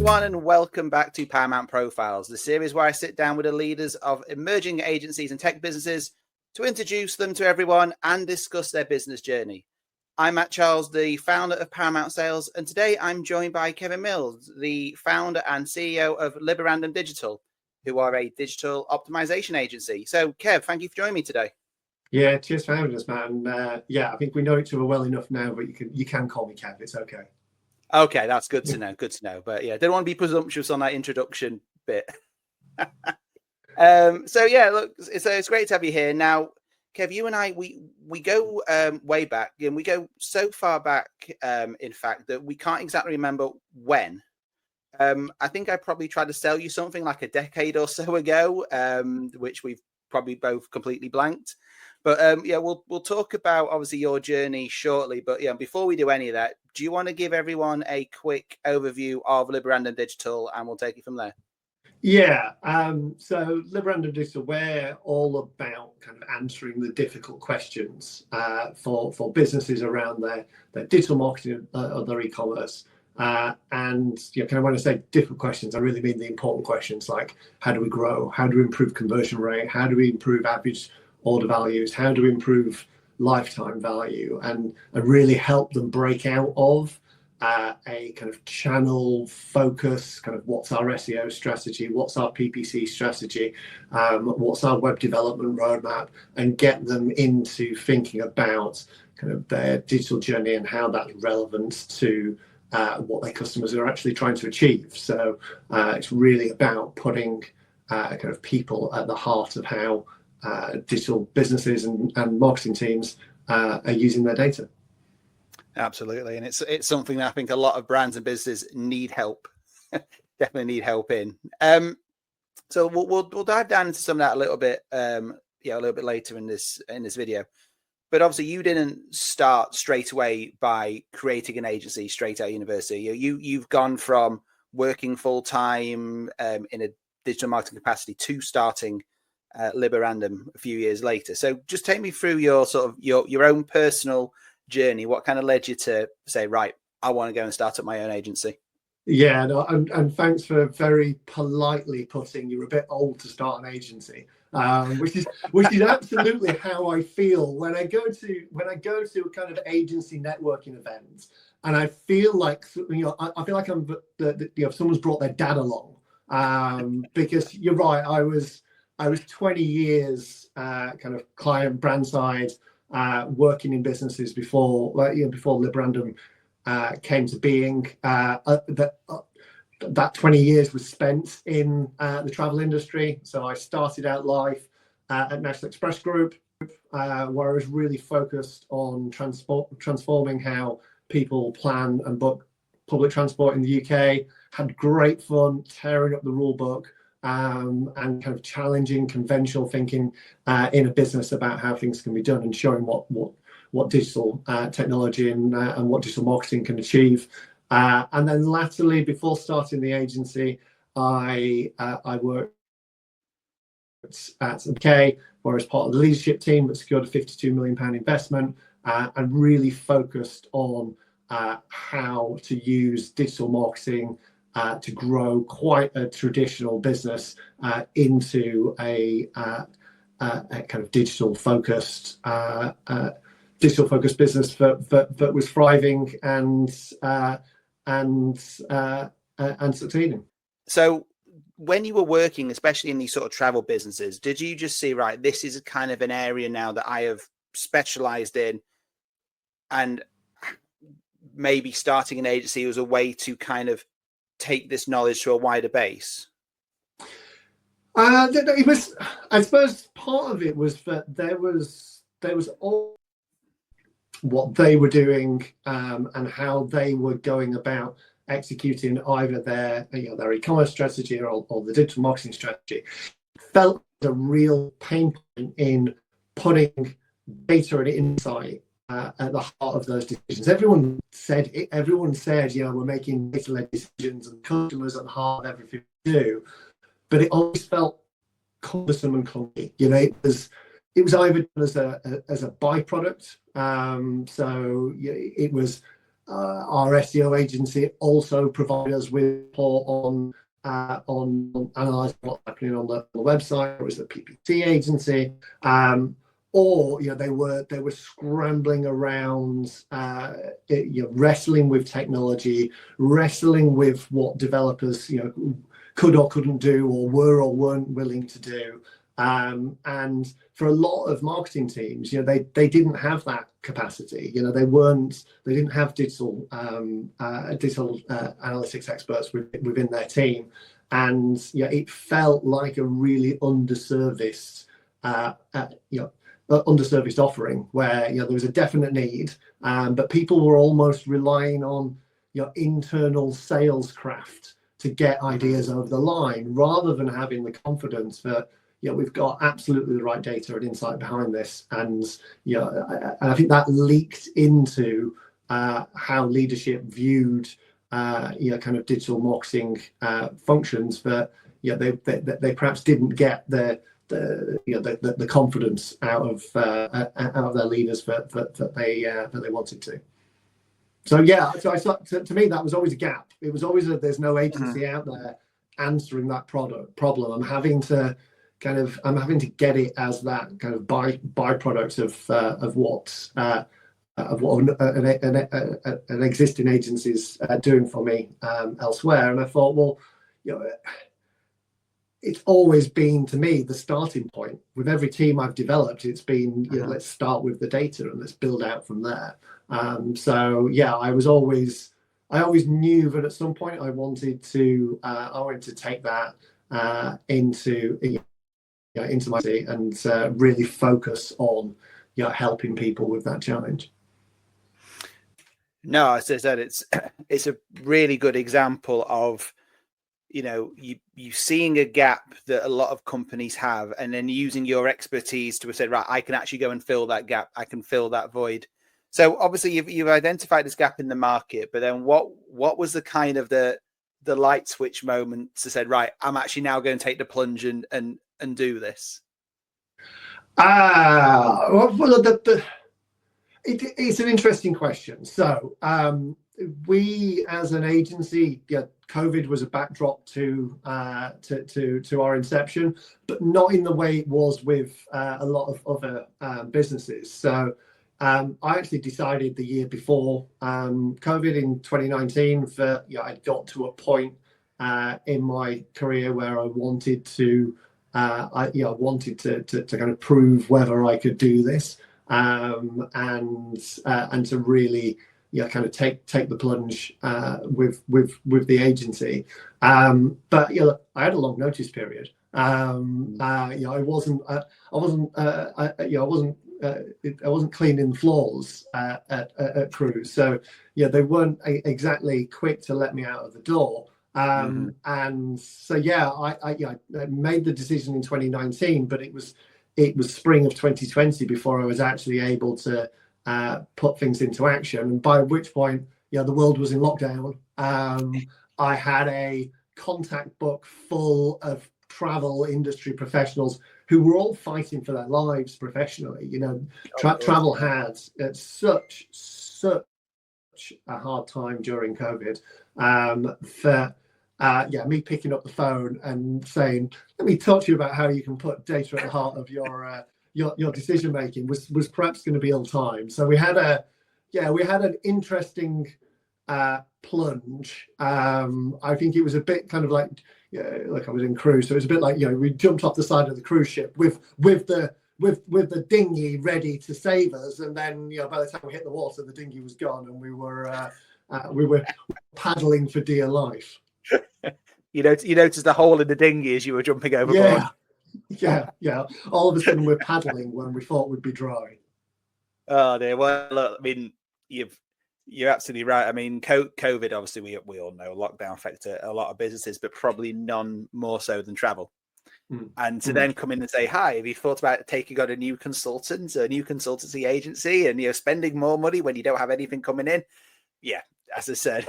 everyone, and welcome back to Paramount Profiles, the series where I sit down with the leaders of emerging agencies and tech businesses to introduce them to everyone and discuss their business journey. I'm Matt Charles, the founder of Paramount Sales, and today I'm joined by Kevin Milnes, the founder and CEO of Liberandum Digital, who are a digital optimization agency. So, Kev, thank you for joining me today. Yeah, cheers for having us, man. I think we know each other well enough now, but you can call me Kev. It's okay. Okay, that's good to know. Good to know. But yeah, don't want to be presumptuous on that introduction bit. Look, it's great to have you here. Now, Kev, you and I, we go way back, and we go so far back, in fact, that we can't exactly remember when. I think I probably tried to sell you something like a decade or so ago, which we've probably both completely blanked. But we'll talk about obviously your journey shortly. But before we do any of that, do you want to give everyone a quick overview of Liberandum Digital, and we'll take it from there? Yeah. So Liberandum Digital, we're all about kind of answering the difficult questions for businesses around their digital marketing or their e-commerce. And when I say difficult questions, I really mean the important questions like how do we grow, how do we improve conversion rate, how do we improve average order values, how do we improve lifetime value, and really help them break out of a kind of channel focus, kind of what's our SEO strategy, what's our PPC strategy, what's our web development roadmap, and get them into thinking about kind of their digital journey and how that's relevant to what their customers are actually trying to achieve. So it's really about putting kind of people at the heart of how digital businesses and marketing teams are using their data. Absolutely, and it's something that I think a lot of brands and businesses need help, definitely need help in. So we'll dive down into some of that a little bit, a little bit later in this video. But obviously, you didn't start straight away by creating an agency straight out of university. You've gone from working full time in a digital marketing capacity to starting Liberandum a few years later. So just take me through your sort of your own personal journey. What kind of led you to say, right, I want to go and start up my own agency? Yeah, no, and thanks for very politely putting you're a bit old to start an agency, which is absolutely how I feel when I go to a kind of agency networking events, and I feel like I feel like I'm someone's brought their dad along, because you're right, I was 20 years kind of client brand side, working in businesses before Liberandum came to being. That 20 years was spent in the travel industry. So I started out life at National Express Group, where I was really focused on transforming how people plan and book public transport in the UK. Had great fun tearing up the rule book, and kind of challenging conventional thinking in a business about how things can be done, and showing what digital technology and what digital marketing can achieve. And then latterly, before starting the agency, I worked at UK, where I was part of the leadership team that secured a £52 million investment, and really focused on how to use digital marketing to grow quite a traditional business into a kind of digital focused business that was thriving and succeeding. So when you were working, especially in these sort of travel businesses, did you just see, right, this is kind of an area now that I have specialized in, and maybe starting an agency was a way to kind of take this knowledge to a wider base? It was, I suppose, part of it was that there was all what they were doing, and how they were going about executing either their e-commerce strategy or the digital marketing strategy. Felt a real pain point in putting data and insight at the heart of those decisions. Everyone said, we're making data-led decisions and customers at the heart of everything we do, but it always felt cumbersome and clunky. It was either done as a byproduct. So it was our SEO agency also provided us with report on analysing what's happening on the website. It was the PPC agency, or they were scrambling around, wrestling with technology, wrestling with what developers could or couldn't do, or were or weren't willing to do. And for a lot of marketing teams, they didn't have that capacity. They didn't have digital analytics experts within their team, and it felt like a really underserviced offering where there was a definite need, but people were almost relying on internal sales craft to get ideas over the line, rather than having the confidence that we've got absolutely the right data and insight behind this. And I think that leaked into how leadership viewed kind of digital marketing functions, but they perhaps didn't get the confidence out of their leaders that they wanted to. So to me that was always a gap. It was always there's no agency out there answering that problem. I'm having to get it as that kind of byproduct of what an existing agency is doing for me elsewhere. And I thought, well, it's always been, to me, the starting point. With every team I've developed, it's been, let's start with the data and let's build out from there. I always knew that at some point I wanted to take that into my city and really focus on helping people with that challenge. No, as I said, it's a really good example of you seeing a gap that a lot of companies have, and then using your expertise to say, right, I can actually go and fill that gap. I can fill that void. So obviously you've identified this gap in the market, but then what was the kind of the light switch moment to say, right, I'm actually now going to take the plunge and do this? It's an interesting question. So we, as an agency, COVID was a backdrop to our inception, but not in the way it was with a lot of other businesses. So I actually decided the year before COVID in 2019 that I'd got to a point in my career where I wanted to to kind of prove whether I could do this, and to really kind of take the plunge with the agency. But I had a long notice period. I wasn't cleaning floors at Cruise, so they weren't exactly quick to let me out of the door. And so I made the decision in 2019, but it was spring of 2020 before I was actually able to put things into action. And by which point, the world was in lockdown. I had a contact book full of travel industry professionals who were all fighting for their lives professionally. Travel had such a hard time during COVID. Me picking up the phone and saying, let me talk to you about how you can put data at the heart of your decision making was perhaps going to be ill time. So we had an interesting plunge. I think it was a bit kind of like I was in Cruise, so it was a bit like we jumped off the side of the cruise ship with the dinghy ready to save us, and then by the time we hit the water, the dinghy was gone, and we were paddling for dear life. You noticed the hole in the dinghy as you were jumping overboard. Yeah. All of a sudden, we're paddling when we thought we'd be dry. Oh dear. Well, look, I mean, you're absolutely right. I mean, COVID, obviously, we all know lockdown affected a lot of businesses, but probably none more so than travel. And to then come in and say, hi, have you thought about taking on a new consultancy agency, and spending more money when you don't have anything coming in? Yeah, as I said,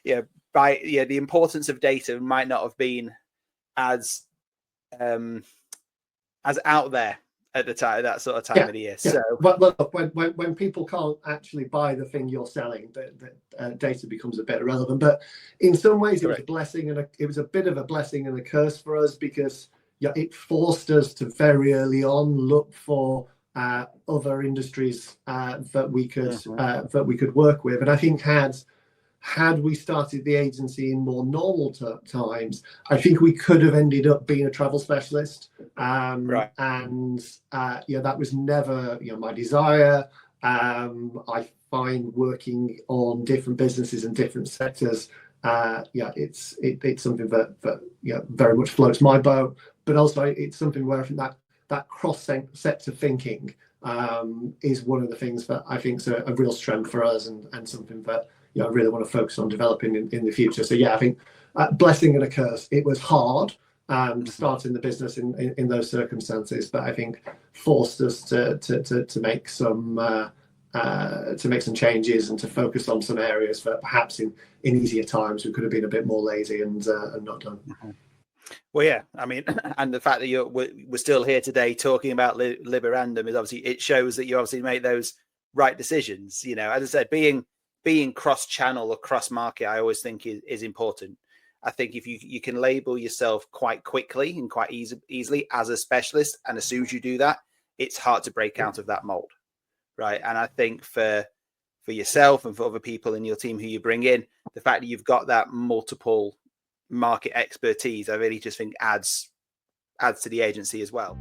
the importance of data might not have been as out there at the time, that sort of time of the year. Yeah. So, well, look, when people can't actually buy the thing you're selling, the data becomes a bit irrelevant. But in some ways, it was a blessing, and it was a bit of a blessing and a curse for us, because it forced us to very early on look for other industries that we could work with. And I think had we started the agency in more normal times, I think we could have ended up being a travel specialist. And that was never my desire. I find working on different businesses and different sectors, it's something that very much floats my boat. But also it's something where I think that cross-sector thinking is one of the things that I think is a real strength for us, and something that I really want to focus on developing in the future. So I think blessing and a curse. It was hard starting the business in those circumstances, but I think forced us to make some changes and to focus on some areas that perhaps in easier times we could have been a bit more lazy and not done. Well, yeah, I mean, and the fact that we're still here today talking about Liberandum is obviously, it shows that you obviously make those right decisions. As I said, being cross-channel or cross-market, I always think is important. I think if you can label yourself quite quickly and quite easily as a specialist, and as soon as you do that, it's hard to break out of that mold, right? And I think for yourself and for other people in your team who you bring in, the fact that you've got that multiple market expertise, I really just think adds to the agency as well.